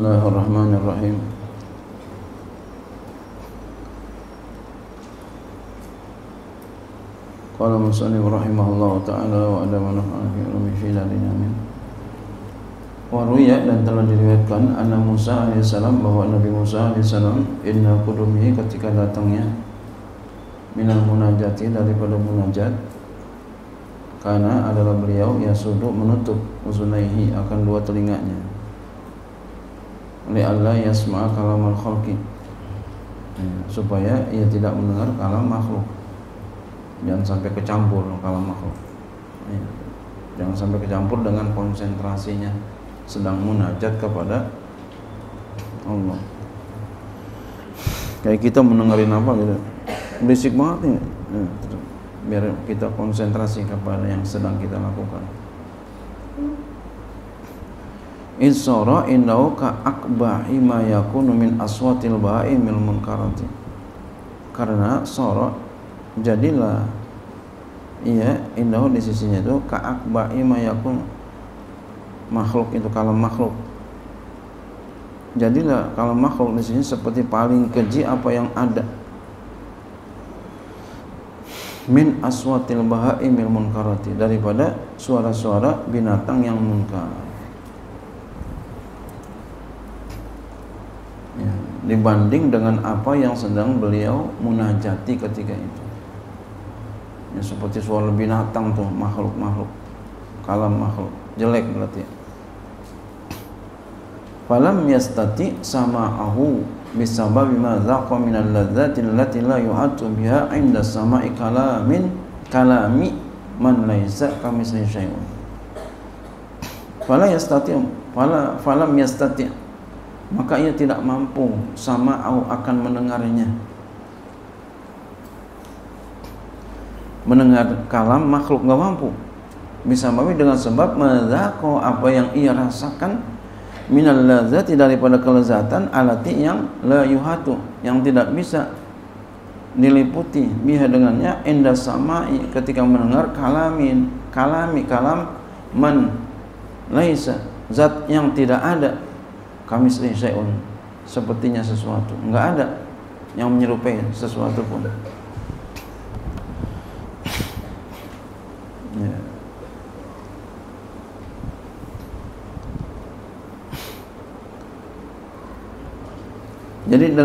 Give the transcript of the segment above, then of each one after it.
Bismillahirrahmanirrahim. Qala musannif rahimahullahu ta'ala wa adama nafa'ana fi ulumi syai'in amin. Wa ruya, dan telah diriwayatkan anna Musa alaihissalam, bahwa Nabi Musa alaihissalam inna qudumihi, ketika datangnya minal munajati, daripada munajat, karena adalah beliau yasudu, menutup uzunaihi, akan dua telinganya, li'alla yasma'a kalamal khalqi, supaya ia tidak mendengar kalam makhluk. Jangan sampai kecampur kalam makhluk, jangan sampai kecampur dengan konsentrasinya sedang munajat kepada Allah. Kayak kita mendengarin apa gitu, berisik banget nih, biar kita konsentrasi kepada yang sedang kita lakukan. Insara indahu ka akbahi ma yakunu min aswatil bahimil munkarati. Karena sara, jadilah ia indahu, di sisinya itu ka akbahi ma yakun, makhluk itu kalam makhluk. Jadilah kalam makhluk di sini seperti paling keji apa yang ada min aswatil bahimil munkarati, daripada suara-suara binatang yang munkar. Dibanding dengan apa yang sedang beliau munajati ketika itu, seperti suara binatang tuh, makhluk-makhluk, kalam makhluk, jelek berarti. Falam yastati sama'ahu bisababi ma zaqa minal ladzati allati la yu'atu biha 'inda sama'i kalami man laisa kamitslihi syai'un. Falam yastati, maka ia tidak mampu sama'ahu, akan mendengarnya, mendengar kalam makhluk, enggak mampu. Bisababi, dengan sebab madzaqo, apa yang ia rasakan, minal ladzati, daripada kelezatan, alati, yang la yuhatu, yang tidak bisa diliputi, biha, dengannya, inda sama'i, ketika mendengar kalam man laisa, zat yang tidak ada, kamitslihi syai'un, sepertinya sesuatu, enggak ada yang menyerupai sesuatu pun. Ya. Jadi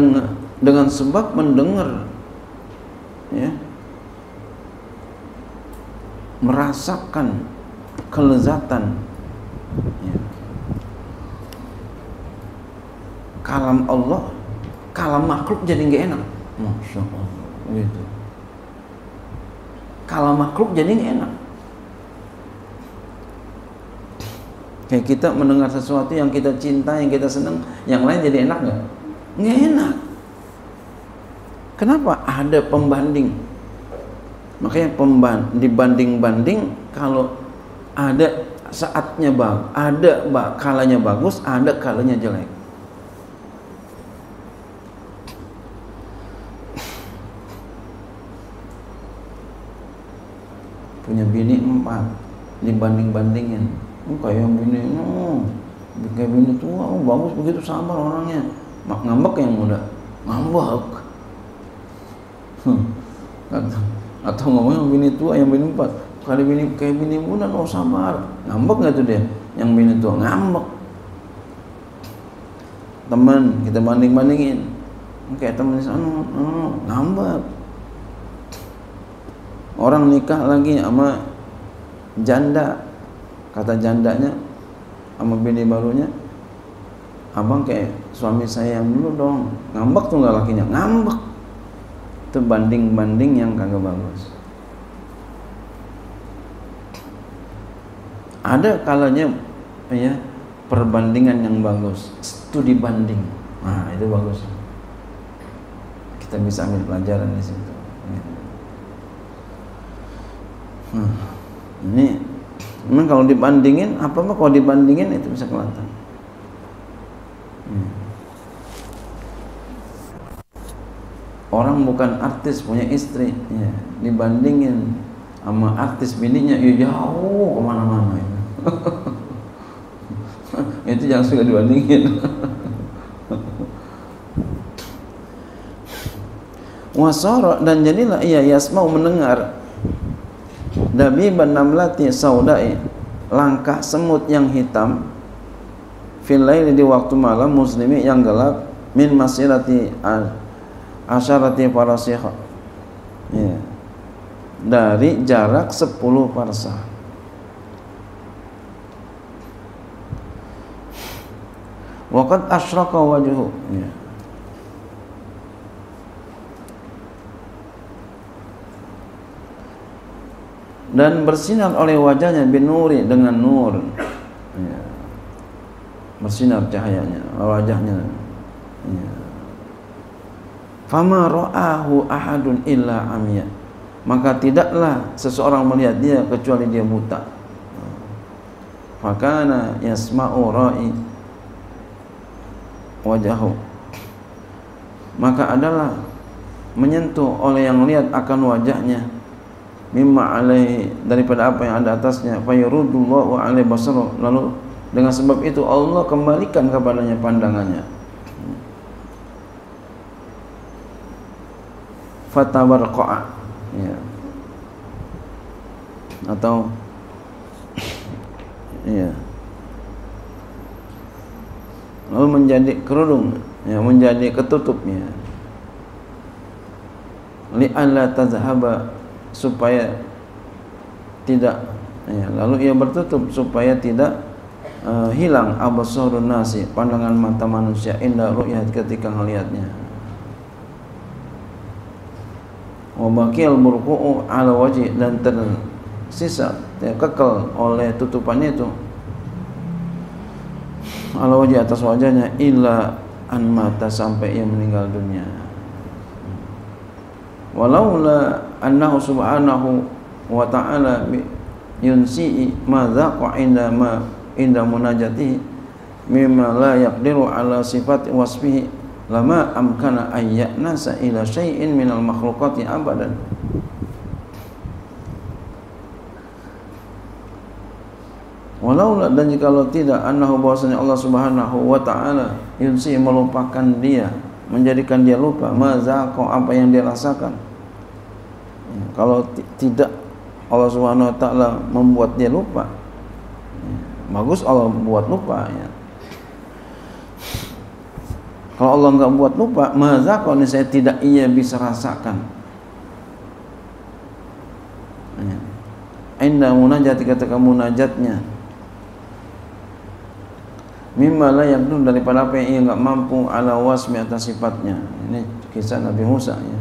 dengan sebab mendengar, ya, merasakan kelezatan, ya, kalam Allah, kalam makhluk jadi nggak enak. Masya Allah, gitu. Kalam makhluk jadi nggak enak. Kayak kita mendengar sesuatu yang kita cinta, yang kita senang, yang lain jadi enak nggak? Nggak enak. Kenapa? Ada pembanding. Makanya dibanding-banding, kalau ada saatnya ada kalanya bagus, ada kalanya jelek. Punya bini 4, dibanding-bandingin, kayak bini tua, bagus begitu, sabar orangnya. Ngambek yang muda, ngambek. Atau ngomong yang bini tua, yang bini 4, kali kayak bini muda, sabar, ngambek nggak tuh dia? Yang bini tua ngambek. Teman kita banding-bandingin, kayak teman di sana, ngambek. Orang nikah lagi sama janda, kata jandanya sama bini barunya, abang kayak suami saya yang dulu dong. Ngambek tuh nggak lakinya, ngambek. Itu banding-banding yang kagak bagus. Ada kalanya, ya, perbandingan yang bagus, studi banding. Nah, itu bagus. Kita bisa ambil pelajaran di situ. Ini memang kalau dibandingin, kalau dibandingin itu bisa kelihatan. Orang bukan artis punya istri, ya, dibandingin sama artis bininya, ya jauh kemana-mana. Itu jangan suka dibandingin. Wasara, dan jadilah ia yasma'u mendengar, dabiban namlati saudai, langkah semut yang hitam, fil laili di waktu malam, muslimi yang gelap, min masirati asyarati farasikh, ya, dari jarak 10 parsah. Waqad asyraka wajhu, ya. Dan bersinar oleh wajahnya binuri, dengan nur, ya. Bersinar cahayanya wajahnya, ya. Fama ra'ahu ahadun illa amya, maka tidaklah seseorang melihat dia kecuali dia buta. Fakana yasma'u ra'i wajahu, maka adalah menyentuh oleh yang lihat akan wajahnya, mimma alaihi, daripada apa yang ada atasnya, fayurudullahu alaihi basaruh, lalu dengan sebab itu Allah kembalikan kepadanya pandangannya. Fatabarqa'a, ya, atau ya, lalu menjadi kerudung, ya, menjadi ketutupnya, li'alla tazhaba, supaya tidak, ya, lalu ia bertutup supaya tidak hilang absarun nasi, pandangan mata manusia, inda ru'yat, ketika melihatnya. Wa baqiyal burqu'u ala wajhi, dan tersisa, ya, kekal oleh tutupannya itu ala wajhi, atas wajahnya, illa an mata, sampai ia meninggal dunia. Walaula annahu subhanahu wa ta'ala yunsi'i ma dhaqa inda munajatihi mimma la yaqdiru ala sifati wasfihi, lama amkana ayya'nasa ila syai'in minal makhluqati abadan. Walaula, dan jikalau tidak, annahu, bahwasanya Allah subhanahu wa ta'ala yunsi, melupakan dia, menjadikan dia lupa, mazaqo, apa yang dia rasakan. Ya, kalau tidak Allah subhanahu wa ta'ala membuat dia lupa, ya, bagus Allah buat lupa, ya. Kalau Allah enggak buat lupa, mazaqo, ini saya tidak ia bisa rasakan, ya. Inda munajati, ketika munajatnya, mimma la yaqdur, daripada apa yang ia enggak mampu, ala wasmi, atas sifatnya. Ini kisah Nabi Musa, ya.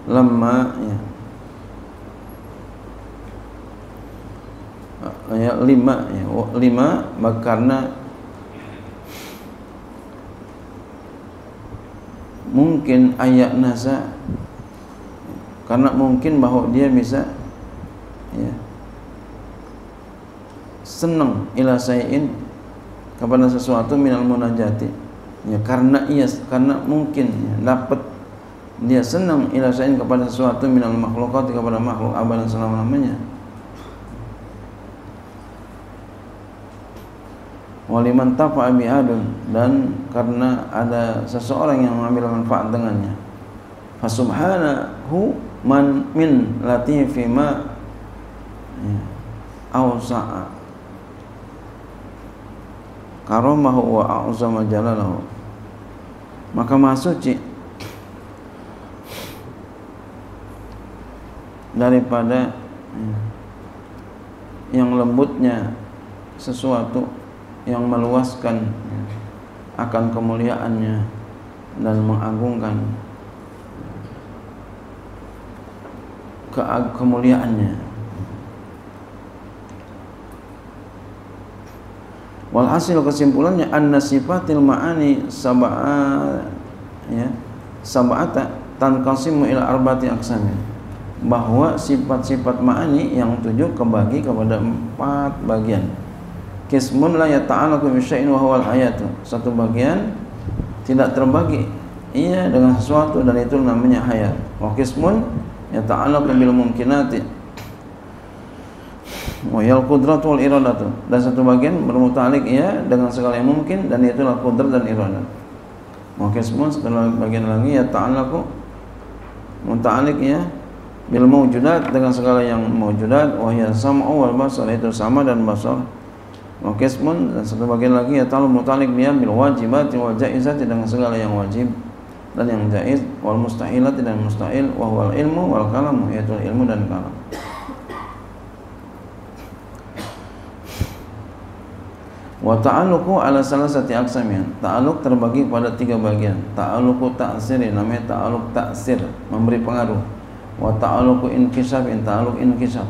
Lamma, ya, ayat 5, ya, 5, karena mungkin ayat nasa, karena mungkin bahwa dia bisa, ya, senang ila sayin, kepada sesuatu, minal munajati, ya, karena mungkin, ya, dapat dia senang ila sayin, kepada sesuatu, minal makhluqat, kepada makhluk, abadan, selama-lamanya. Waliman tafa'a bi'adun, dan karena ada seseorang yang mengambil manfaat dengannya. Fasubhanahu man min latifi ma, ya, awsa'a karamahu wa a'zama jalalahu, maka Maha Suci daripada, ya, yang lembutnya sesuatu, yang meluaskan, ya, akan kemuliaannya dan mengagungkan kemuliaannya. Walhasil, kesimpulannya, anna sifatil ma'ani sab'ata tanqasimu ila arba'ati aqsamin, bahwa sifat-sifat ma'ani yang 7 kebagi kepada 4 bagian. Qismun la yata'allaqu bi syai'in wa huwal hayatu, satu bagian tidak terbagi ia dengan sesuatu, dan itu namanya hayat. Wa qismun yata'allaqu bil mumkinati wa yal qudratu wal iradatu, dan satu bagian bermuta'alliq ia dengan segala yang mungkin, dan itulah qudrat dan iradah. Wa qismun, setelah bagian lagi, yata'allaqu muta'alliqnya bil mawjudat dengan segala yang mawjudat, wa hiya sam'u wal basar, itu sama dan basar. Wa qismun, dan satu bagian lagi ya ta'alluq muta'alliq biha bil wajibat wal jaizat, dengan segala yang wajib dan yang jaiz, wal mustahilat dan mustahil, wa huwal ilmu wal kalam, yaitu ilmu dan kalam. Wa ta'alluqu ala salasati aqsamin, ta'alluq terbagi pada 3 bagian. Ta'alluqu ta'siri, namanya ta'alluq ta'sir, memberi pengaruh. Wa ta'alluqu inkisafin, ta'alluq inkisaf.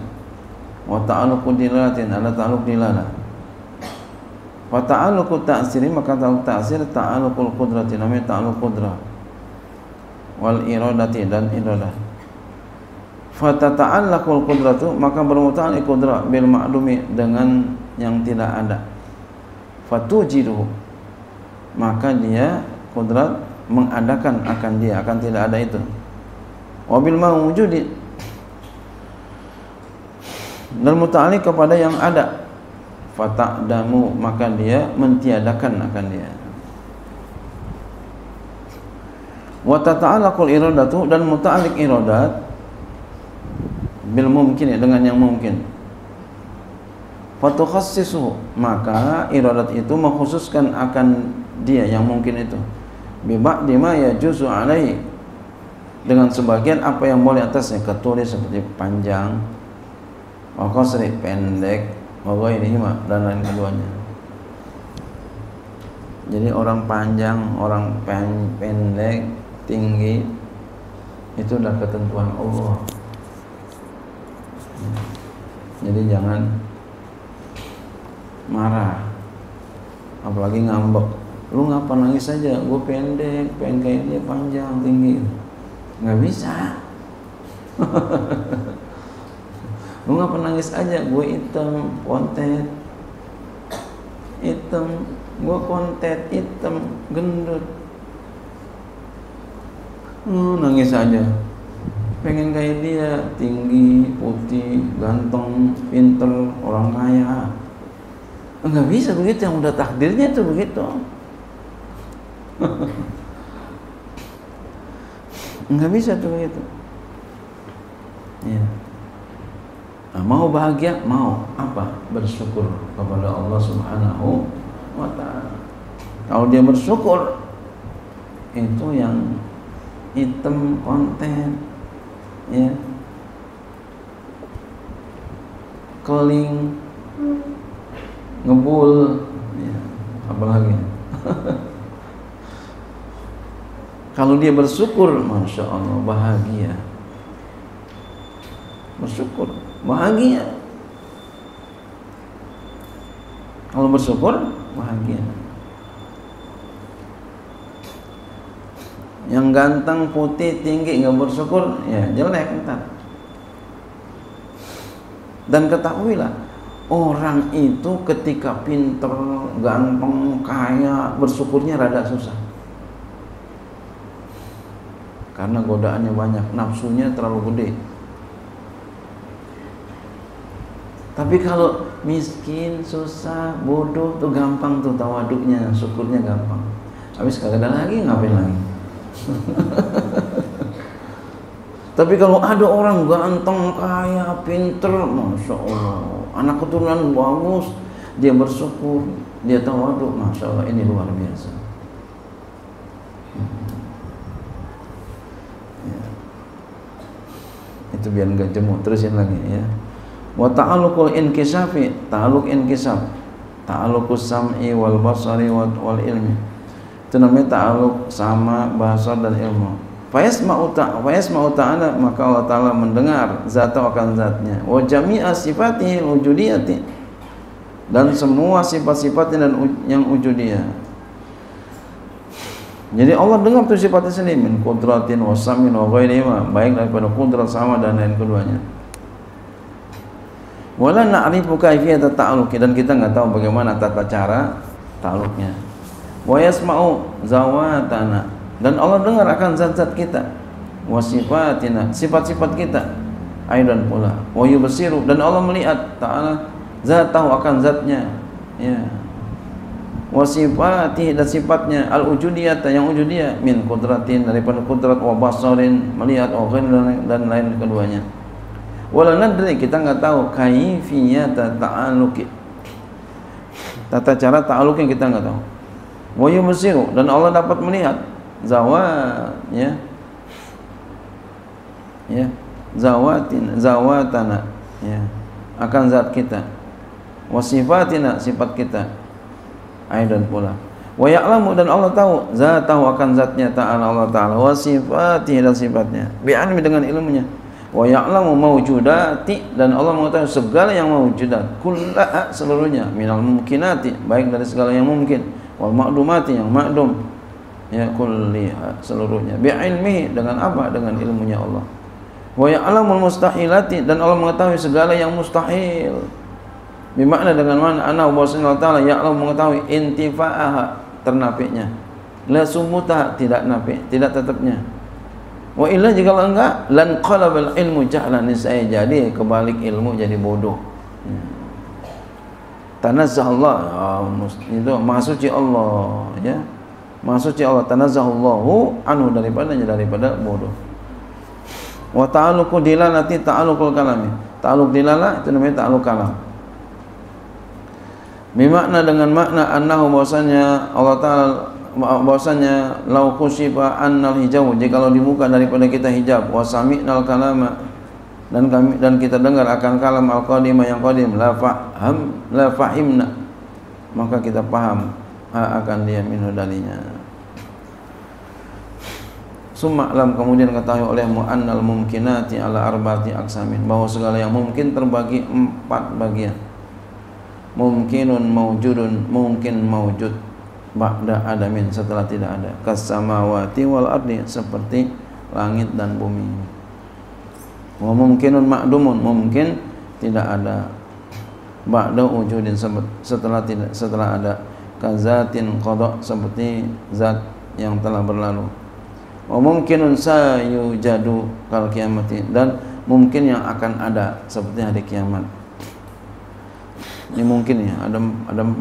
Wa ta'alluqu dilalatin, ada ta'alluq dilalah. Wa ta'alluqu ta'siri, maka ta'alluq ta'sir ta'alluqul qudrati, namanya ta'alluq qudrah. Wal iradati, dan iradah. Fa tata'allaqul qudratu, maka bermuta'alliq qudrah bil ma'dumi, dengan yang tidak ada. Fatujidu, maka dia qudrat mengadakan akan dia, akan tidak ada itu. Wabil mawjudi, dan muta'alliq kepada yang ada. Fata'damu, maka dia mentiadakan akan dia. Wa tata'allaqul iradatu, dan muta'alliq iradat bil mumkin, dengan yang mungkin. Fatukhassisu, maka iradat itu mengkhususkan akan dia yang mungkin itu. Bi ba'di ma yajuzu alaihi, dengan sebagian apa yang boleh atasnya, ketulis seperti panjang, wa qasri pendek, wa ghairihima, dan lain keduanya. Jadi orang panjang, orang pendek, tinggi, itu udah ketentuan Allah. Jadi jangan marah, apalagi ngambek. Lu ngapa nangis aja, gue pendek, pengen kayak dia panjang, tinggi. Nggak bisa. Lu ngapa nangis aja, gue hitam, kontet, hitam, gue kontet, hitam, gendut. Nangis aja, pengen kayak dia, tinggi, putih, ganteng, pinter, orang kaya. Enggak bisa begitu, yang udah takdirnya itu begitu. Enggak bisa tuh begitu. Ya. Nah, mau bahagia, mau apa? Bersyukur kepada Allah Subhanahu wa ta'ala. Kalau dia bersyukur, itu yang hitam, konten, ya, keling, ngebul, ya, apalagi. Kalau dia bersyukur, masya Allah, bahagia. Bersyukur, bahagia. Kalau bersyukur, bahagia. Yang ganteng, putih, tinggi, nggak bersyukur, ya jelek entar. Dan ketahuilah, orang itu ketika pinter, ganteng, kaya, bersyukurnya rada susah. Karena godaannya banyak, nafsunya terlalu gede. Tapi kalau miskin, susah, bodoh, tuh gampang tuh tawaduknya, syukurnya gampang. Habis kagak ada lagi, ngapain lagi? Tapi kalau ada orang ganteng, kaya, pinter, masya Allah, anak keturunan bagus, dia bersyukur, dia tawaduk, masya Allah, ini luar biasa. Ya. Itu biar nggak jemu, terusin lagi ya. Wa ta'alluqul inkisafi, ta'alluq inkisaf, ta'alluqus sam'i wal basari wal ilmi. Itu namanya ta'alluq sama, basar, dan ilmu. Fayasma'u ta'ala, maka Allah Ta'ala mendengar zatau akan zatnya. Wa jami'a sifatihi wujudiyati, dan semua sifat-sifatnya dan yang wujudiyah. Jadi Allah dengar tuh sifatnya sendiri, min qudratin wa samin wa ghairihima, baik daripada qudrat, sama, dan lain keduanya. Wala na'rifu kaifiyat ta'alluq, dan kita enggak tahu bagaimana tata cara ta'alluqnya. Wa yasma'u zawatana, dan Allah dengar akan zat-zat kita. Wa sifatina, sifat-sifat kita. Aidan pula. Wa yubsiru, dan Allah melihat ta'ala zatahu akan zatnya. Ya. wa sifatihi dan sifatnya al-ujudiyah yang ujudiyah min qudratin daripada kudrat wa basarin melihat wa dan lain keduanya. Wala nadri kita enggak tahu kaifiyata ta'alluqi tata cara ta'alluqnya kita enggak tahu. Wa yubsiru dan Allah dapat melihat zawatnya ya zawatana ya akan zat kita wa sifatina sifat kita aidan pula wa ya'lamu dan Allah tahu zatahu akan zatnya ta'ala Allah ta'ala wa sifatihi dan sifatnya bi'ilmi dengan ilmunya wa ya'lamu mawjudati dan Allah mengetahui segala yang mawjudat kullaha seluruhnya minal mumkinati baik dari segala yang mungkin wal ma'dumati yang ma'dum ya kulliha seluruhnya bi'ilmihi dengan apa dengan ilmunya Allah wa ya'lamul mustahilati dan Allah mengetahui segala yang mustahil bermakna dengan mana ana bahwasanya Allah Ta'ala ya'lam mengetahui intifa'aha ternafinya la sumuta tidak nafi tidak tetapnya wa illa jika enggak lan qalabal ilmu jahlan saya jadi kebalik ilmu jadi bodoh tanazzahullah itu maha suci Allah ya maha suci Allah tanazzahullahu anhu daripada bodoh wa ta'alluqu dilalati ta'alluqul kalami ta'alluq dilalah itu namanya ta'alluq kalam bermakna dengan makna annahu bahwasanya Allah Ta'ala bahwasanya lau kusyifa annal hijab jikalau dibuka daripada kita hijab wa sami'nal kalama dan kita dengar akan kalam al-qadimah yang qadim la fahimna maka kita paham akan dia minhu dalinya summa alam kemudian ketahui olehmu annal mumkinati ala arba'ati aqsamin bahwa segala yang mungkin terbagi 4 bagian mungkinun mawjudun mungkin mawjud ba'da adamin setelah tidak ada kasamawati wal ardi seperti langit dan bumi wa mungkinun ma'dumun mungkin tidak ada ba'da wujudin setelah ada kazatin qada seperti zat yang telah berlalu wa mungkinun sayujadu kal kiamati dan mungkin yang akan ada seperti hari kiamat. Ini mungkin ya, ada 4.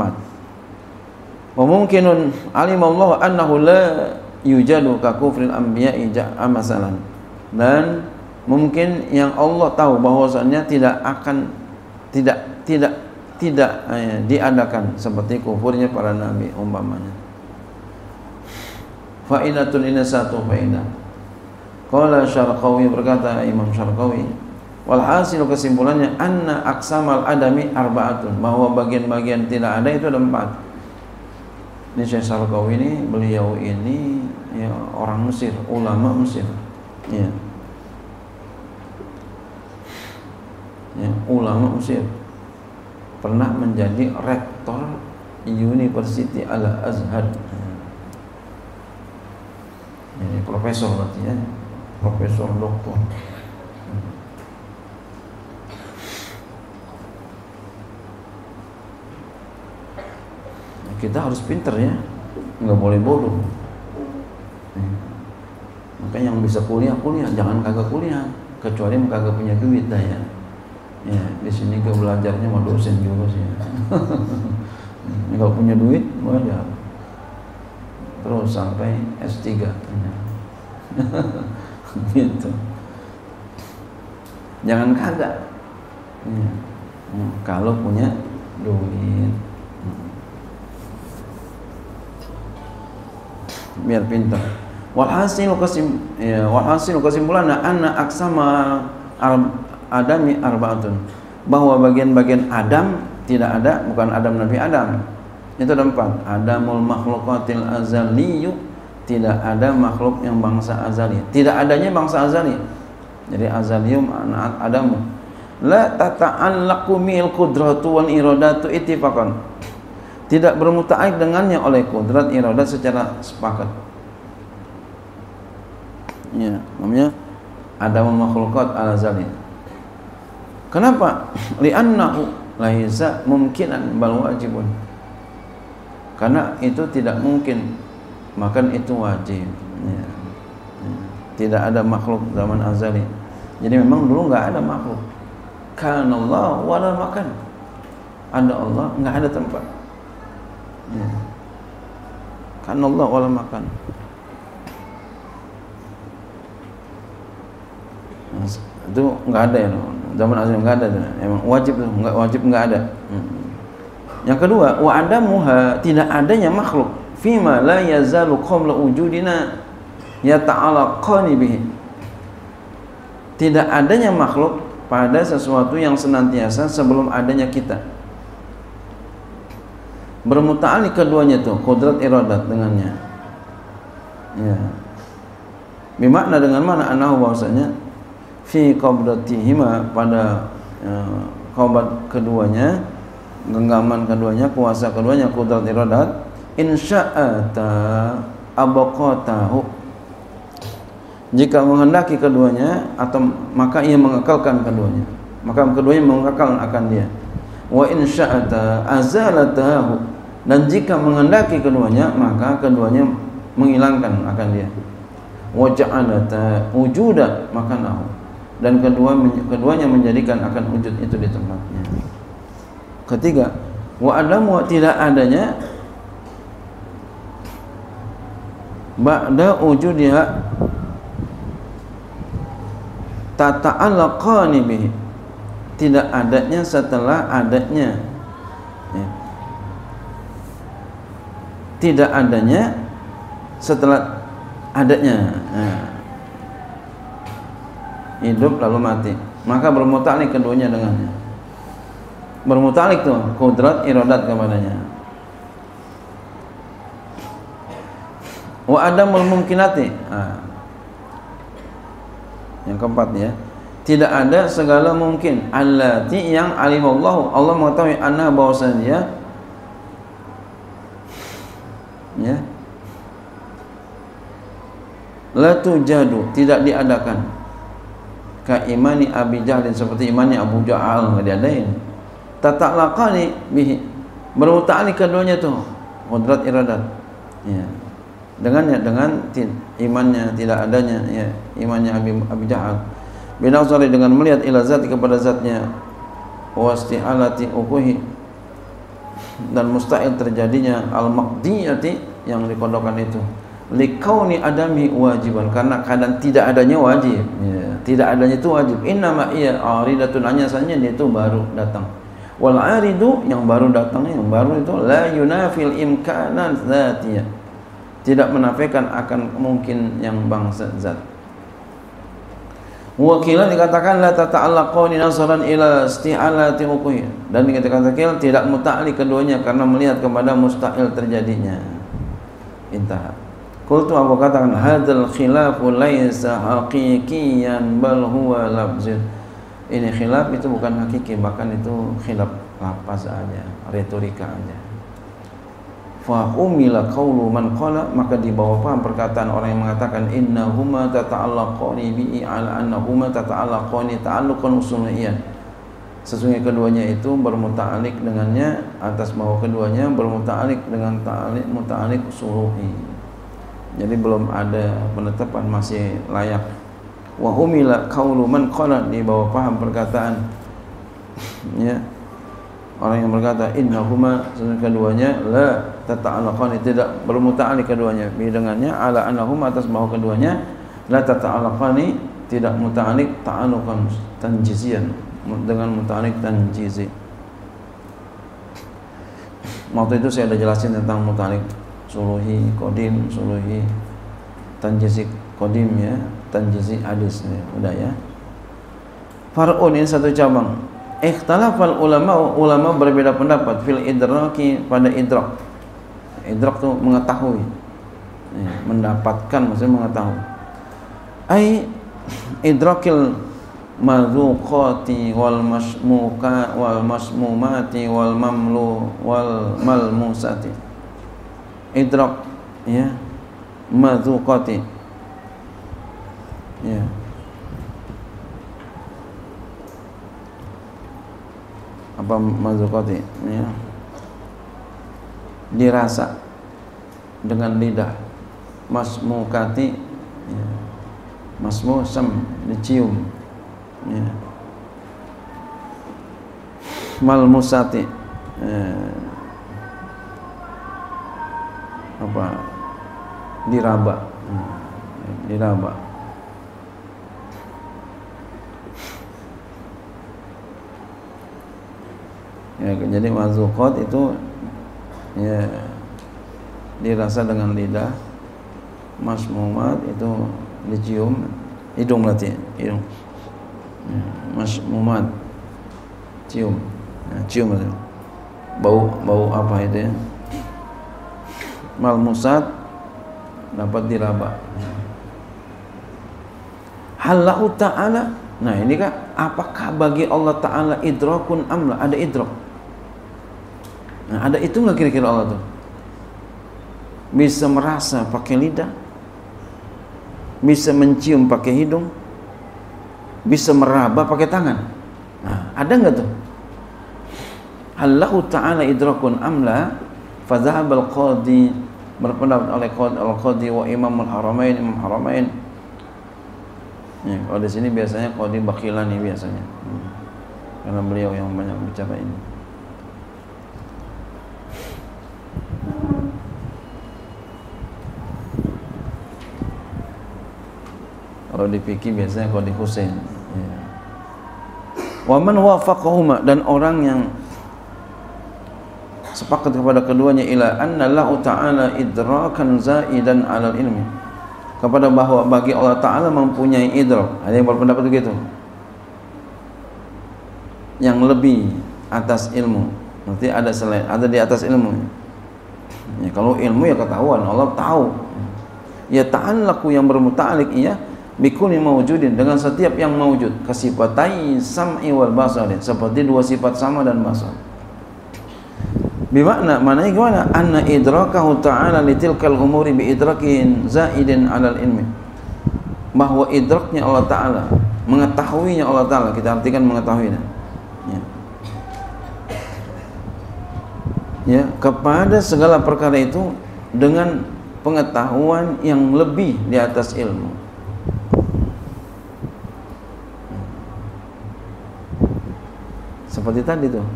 Wa mungkinun alimallahu annahu la yujadu ka kufril anbiya'i ja'a masalan. Dan mungkin yang Allah tahu bahwasanya tidak diadakan seperti kufurnya para nabi umpamanya. Fa'idatun ini satu fa'idah. Qala Syarqawi berkata Imam Syarqawi walhasil kesimpulannya anna aqsamal adami arba'atun bahwa bagian-bagian tidak ada itu ada 4. Ini Syekh Syarqawi ini beliau ini ya orang Mesir, ulama Mesir. Ya. Ya, ulama Mesir. Pernah menjadi rektor University Al-Azhar. Ini profesor berarti ya. Profesor doktor. Kita harus pinter ya, nggak boleh bodoh. Makanya yang bisa kuliah, jangan kagak kuliah, kecuali kagak punya duit dah ya. Ya di sini ke belajarnya sama dosen juga sih. Kalau punya duit belajar terus sampai S3. Gitu. Jangan kagak. Ya. Kalau punya duit. Biar pintar. Walhasil kesimpulannya anna aqsama adami arba'atun bahwa bagian-bagian Adam tidak ada, bukan Adam Nabi Adam. Itu ada 4. Adamul makhluqatil azaliyu, tidak ada makhluk yang bangsa azali. Tidak adanya bangsa azali. Jadi azaliyum Adamu. La tata'allaqu mil qudratu wal iradatu ittifaqan. Tidak bermuta'alliq dengannya oleh kudrat iradat secara sepakat. Ya, namanya adamul makhluqat al-azali. Kenapa? Li'annahu laisa mungkinan bal wajibun. Karena itu tidak mungkin, maka itu wajib. Ya. Tidak ada makhluk zaman azali. Jadi memang dulu enggak ada makhluk. Kana Allah wala makan. Ada Allah, enggak ada tempat. Ya. Kan Allah wala makan. Itu enggak ada ya, zaman asli enggak ada, emang wajib tuh, enggak ada. Yang kedua, wa adamuha, tidak adanya makhluk fima la yazalu qabla wujudina yata'alaqani bihi. Tidak adanya makhluk pada sesuatu yang senantiasa sebelum adanya kita. Bermuta'alliq keduanya tuh, qudrat iradat dengannya. Ya. Bimakna dengan mana anahu bahwasanya fi qabdatihima pada qabdat keduanya, genggaman keduanya, kuasa keduanya, qudrat iradat, insya'ata abaqatahu, jika menghendaki keduanya atau maka ia mengekalkan keduanya, maka keduanya mengekal akan dia. Wa insya'ata azalatahu, dan jika menghendaki keduanya maka keduanya menghilangkan akan dia. Wa ja'alata wujuda makanahu, dan keduanya menjadikan akan wujud itu di tempatnya. Ketiga, wa adamu, tidak adanya ba'da wujudiha tata'allaqani bihi, tidak adanya setelah adanya, ya. Tidak adanya setelah adanya, ya. Hidup lalu mati, maka bermuta'alliq keduanya dengannya. Bermuta'alliq tuh qudrat iradat kepadanya. Wa adamul mumkinati, yang keempat ya, tidak ada segala mungkin allati yang alimallahu, Allah mengetahui anna bahwasanya dia, ya, la tujadu, tidak diadakan, ka imani Abi Jahl, seperti imannya Abu Jahal, enggak diadain. Tata'allaqani bihi, bermuta'alliq keduanya tuh qudrat iradat, ya, dengannya, dengan imannya tidak adanya, ya, imannya Abi Jahal. Binazari, dengan melihat ila zati, kepada zatnya, wasti'alati ukuhi, dan mustahil terjadinya al-maqdiyati, yang dikodokkan itu, likauni adami wajiban, karena keadaan tidak adanya wajib, ya, tidak adanya itu wajib. Innama iya aridatun, hanya saja dia itu baru datang. Wal aridu, yang baru datangnya, yang baru itu la yunafil imkanan dzatiyah, tidak menafikan akan mungkin yang bangsa zat. Wakilan dikatakan la tata'allaqani nasaran ila isti'alati uquhi, dan dikatakan tidak muta'alliq keduanya karena melihat kepada mustahil terjadinya. Intah. Qultu, aku katakan hadzal khilafu laisa haqiqiyan bal huwa lafzun. Ini khilaf itu bukan hakiki, bahkan itu khilaf lafaz aja, retorika aja. Fa umila qaulu man qala, maka dibawa paham perkataan orang yang mengatakan innahuma tata'allaqani bi ala annahuma tata'allaqani ta'alluqan usuliyyan, sesungguhnya keduanya itu bermuta'alliq dengannya, atas bahwa keduanya bermuta'alliq dengan muta'alliq usuli. Jadi belum ada penetapan, masih layak. Wa umila qaulu man qala, dibawa paham perkataan, ya, orang yang berkata innahuma, sesungguhnya keduanya la tata'allaqani, tidak bermuta'alliq keduanya, bi dengannya, ala annahuma, atas bahwa keduanya la tata'allaqani, tidak muta'alliq ta'alluqan tanjizian, dengan muta'alliq tanjizi. Waktu itu saya ada jelasin tentang muta'alliq suluhi, qadim, suluhi, tanjizi, qadim, ya, tanjizi hadis, ya, udah ya. Far'un, ini satu cabang. Ikhtalafal ulama berbeda pendapat fil idraki, pada idrak. Idrak itu mengetahui, ya, mendapatkan, maksudnya mengetahui. Ai idrakil madzuqati wal masmuka wal masmumati wal mamlu wal malmusati. Idrak, ya, madzuqati, ya, apa mazukati, ya, dirasa dengan lidah. Masmukati, ya, masmu sam, dicium, ya. Malmusati, apa diraba. Diraba. Ya, jadi mazuqat itu ya dirasa dengan lidah, masmumat itu dicium, hidung berarti, hidung. Ya, masmumat cium. Ya, cium itu. Bau apa itu ya? Malmusat dapat diraba. Hallahu ta'ala. Nah, ini kan apakah bagi Allah Ta'ala idrakun amla? Ada idrak. Nah, ada itu nggak kira-kira Allah tuh? Bisa merasa pakai lidah, bisa mencium pakai hidung, bisa meraba pakai tangan. Nah, ada nggak tuh? Allahu Ta'ala idrakun amla. Fadhahab al-qadi, berpendapat oleh al-qadi wa imamul haramain, imam haramain. Ya, kalau di sini biasanya qadi Bakhilani biasanya, karena beliau yang banyak bicara ini. Kalau di fikih biasanya qadi Husain. Ya. Wa man wafaqahuma, dan orang yang sepakat kepada keduanya, ila anna Allah Ta'ala idrakan zaidan 'alal ilmi, kepada bahwa bagi Allah Ta'ala mempunyai idrak. Ada yang berpendapat begitu, yang lebih atas ilmu, nanti ada selain, ada di atas ilmu ya. Kalau ilmu ya ketahuan, Allah tahu ya, ta'allaku yang bermuta'alik iya bikulli mawjudin, dengan setiap yang mawjud, kasifatai sam'i wal basari, seperti dua sifat sama dan basar. Bimakna, maknanya gimana? Anna idrakahu ta'ala litilkal umuri bi idrakin zaidin 'alal ilmi, bahwa idraknya Allah Ta'ala, mengetahuinya Allah Ta'ala, kita artikan mengetahuinya ya. Ya, kepada segala perkara itu dengan pengetahuan yang lebih di atas ilmu. Seperti tadi tuh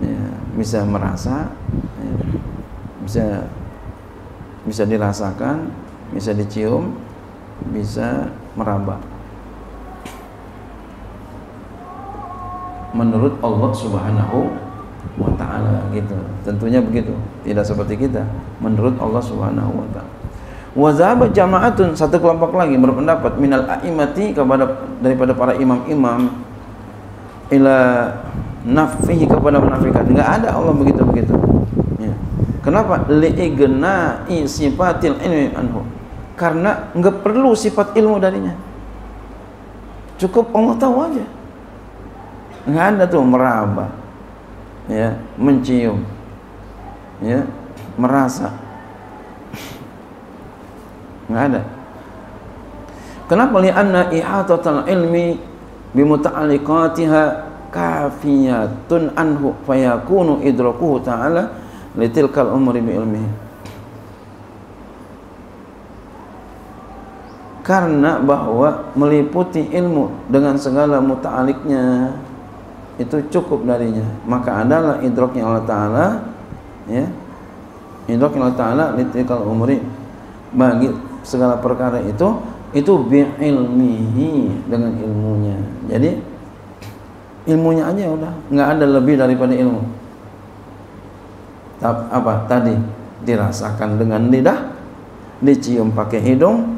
ya, bisa merasa ya, bisa dirasakan, bisa dicium, bisa meraba. Menurut Allah Subhanahu wa Ta'ala gitu. Tentunya begitu, tidak seperti kita. Menurut Allah Subhanahu wa Ta'ala. Wa zahaba jama'atun, satu kelompok lagi berpendapat, minal a'immati, daripada para imam-imam, ila nafihi, kepada menafikan. Enggak ada Allah begitu-begitu ya. Kenapa? Li'igna'i sifatil ilmi anhu, karena enggak perlu sifat ilmu darinya, cukup Allah tahu aja. Enggak ada tuh meraba ya, mencium ya, merasa, enggak ada. Kenapa? Li'anna ihatatul ilmi bimuta'alliqatiha kafiyatun anhu fayakunu idrakuhu ta'ala litilkal umri bi ilmihi, karena bahwa meliputi ilmu dengan segala muta'aliknya itu cukup darinya, maka adalah idraknya Allah Ta'ala ya, idraknya Allah Ta'ala litilkal umri, bagi segala perkara itu bi ilmihi, dengan ilmunya. Jadi ilmunya aja udah, nggak ada lebih daripada ilmu. Apa tadi? Dirasakan dengan lidah, dicium pakai hidung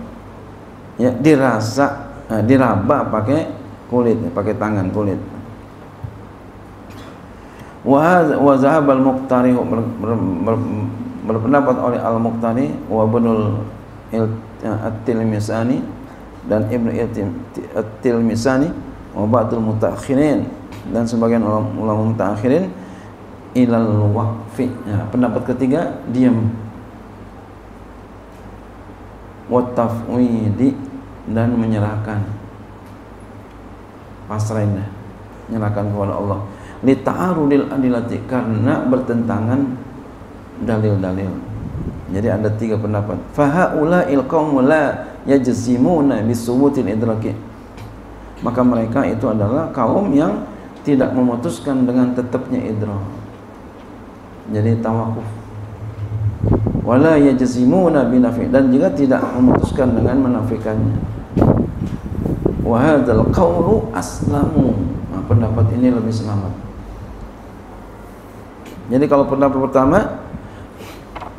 ya, dirasa, diraba pakai kulit, pakai tangan, kulit. Wa zahab al-Muqtari, berpendapat oleh al-Muqtari wa Ibnul At-Tilmisani dan Ibnu At-Tilmisani wa ba'dul mutaakhirin, dan sebagian ulama mutaakhirin, ilal waqfi ya, pendapat ketiga diam, wa tafwidi, dan menyerahkan, pasrahin, menyerahkan kepada Allah, li ta'arudil adilati, karena bertentangan dalil-dalil. Jadi ada tiga pendapat. Fa haula'il qaum la yajzimuna bisubutil idraki, maka mereka itu adalah kaum yang tidak memutuskan dengan tetapnya idrak. Jadi tawakuf wala yajzimuna binafi, dan juga tidak memutuskan dengan menafikannya. Wa hadzal qaulu aslamu. Nah, pendapat ini lebih selamat. Jadi kalau pendapat pertama,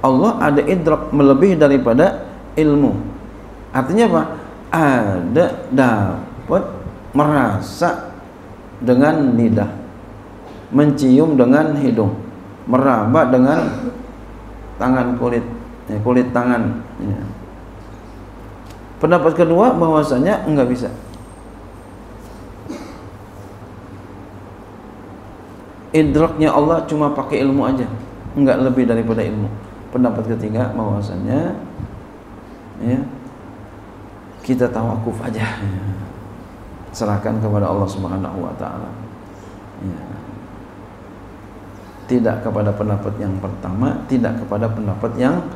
Allah ada idrak melebihi daripada ilmu. Artinya apa? Ada dapat merasa dengan lidah, mencium dengan hidung, meraba dengan tangan kulit tangan. Ya. Pendapat kedua bahwasanya enggak bisa. Idraknya Allah cuma pakai ilmu aja, enggak lebih daripada ilmu. Pendapat ketiga bahwasanya ya, kita tawakuf aja, ya. Serahkan kepada Allah Subhanahu wa taala. Ya. Tidak kepada pendapat yang pertama, tidak kepada pendapat yang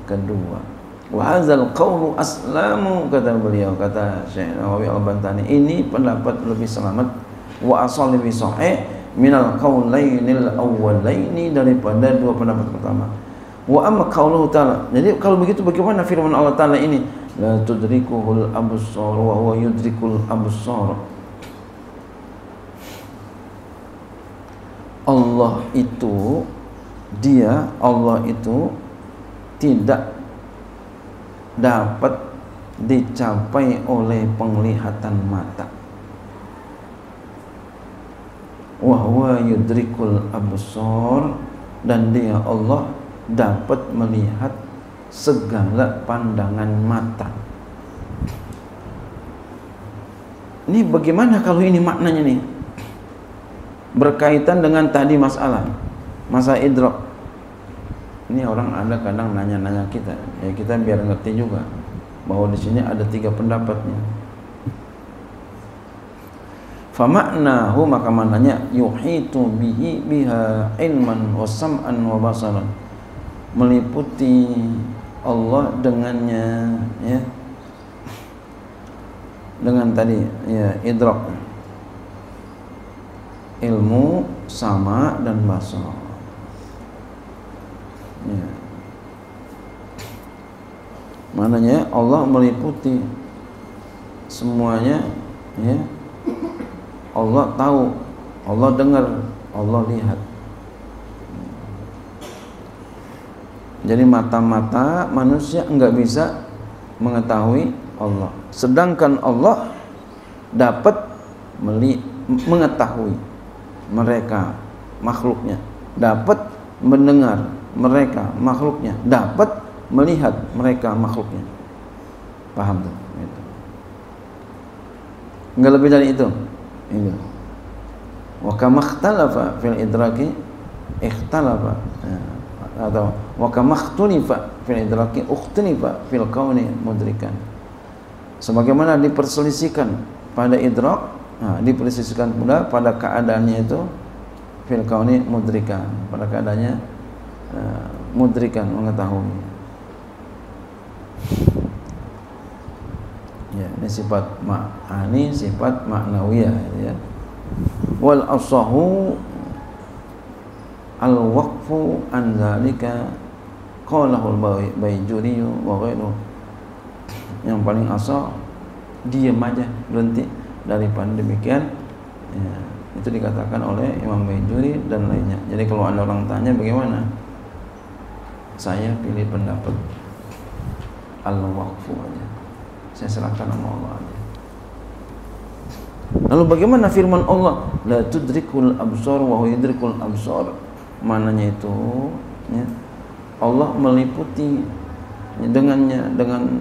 kedua. Wa hadzal qaulu aslamu, kata beliau, kata Syekh Nawawi Al-Bantani, ini pendapat lebih selamat, wa asal lebih sahih minal qaulainil awwalaini, daripada dua pendapat pertama. Wa amma qauluhu ta'ala, jadi kalau begitu bagaimana firman Allah Ta'ala ini, la tudrikuhul absar wa huwa yudrikul absar. Allah itu tidak dapat dicapai oleh penglihatan mata. Wa huwa yudrikul absar, dan dia Allah dapat melihat segala pandangan mata. Ini bagaimana kalau ini maknanya nih? Berkaitan dengan tadi masalah idrak. Ini orang ada kadang nanya-nanya kita, ya kita biar ngerti juga bahwa di sini ada tiga pendapatnya. Famaknahu, maka maknanya yuhitu bihi biha ilman wa sam'an wa basaran, meliputi Allah dengannya, ya, dengan tadi ya idrak, ilmu, sama, dan basar. Ya. Maknanya Allah meliputi semuanya, ya. Allah tahu, Allah dengar, Allah lihat. Jadi mata-mata manusia enggak bisa mengetahui Allah, sedangkan Allah dapat mengetahui mereka makhluknya, dapat mendengar mereka makhluknya, dapat melihat mereka makhluknya. Paham tuh? Gitu. Enggak lebih dari itu. Itu. Wa kama ikhtalafa fil idraki ikhtalafa, atau wa kama ikhtunifa fil idraki ukhtunifa fil kauni mudrikan. Sebagaimana diperselisihkan pada idrak, diperselisihkan pula pada keadaannya itu fil kauni mudrikan, pada keadaannya mudrikan, mengetahui. Ya, ini sifat ma'ani, sifat ma'nawiyah, ya. Wal asahu al waqfu an zalika qalahul Baijuri wa ghairuhu. Yang paling asal diam aja, berhenti daripada demikian, ya, itu dikatakan oleh Imam Baijuri dan lainnya. Jadi kalau ada orang tanya bagaimana, saya pilih pendapat al-waqfu aja, saya serahkan sama Allah aja. Lalu bagaimana firman Allah, la tudrikul absar wa huwa yudrikul absar? Mananya itu, ya, Allah meliputi dengannya, dengan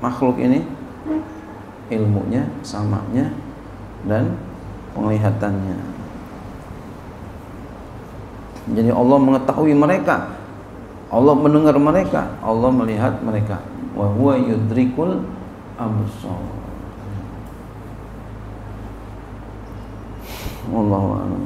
makhluk ini, ilmunya, samanya, dan penglihatannya. Jadi Allah mengetahui mereka, Allah mendengar mereka, Allah melihat mereka. Wa huwa yudrikul absar. Wallahu a'lam.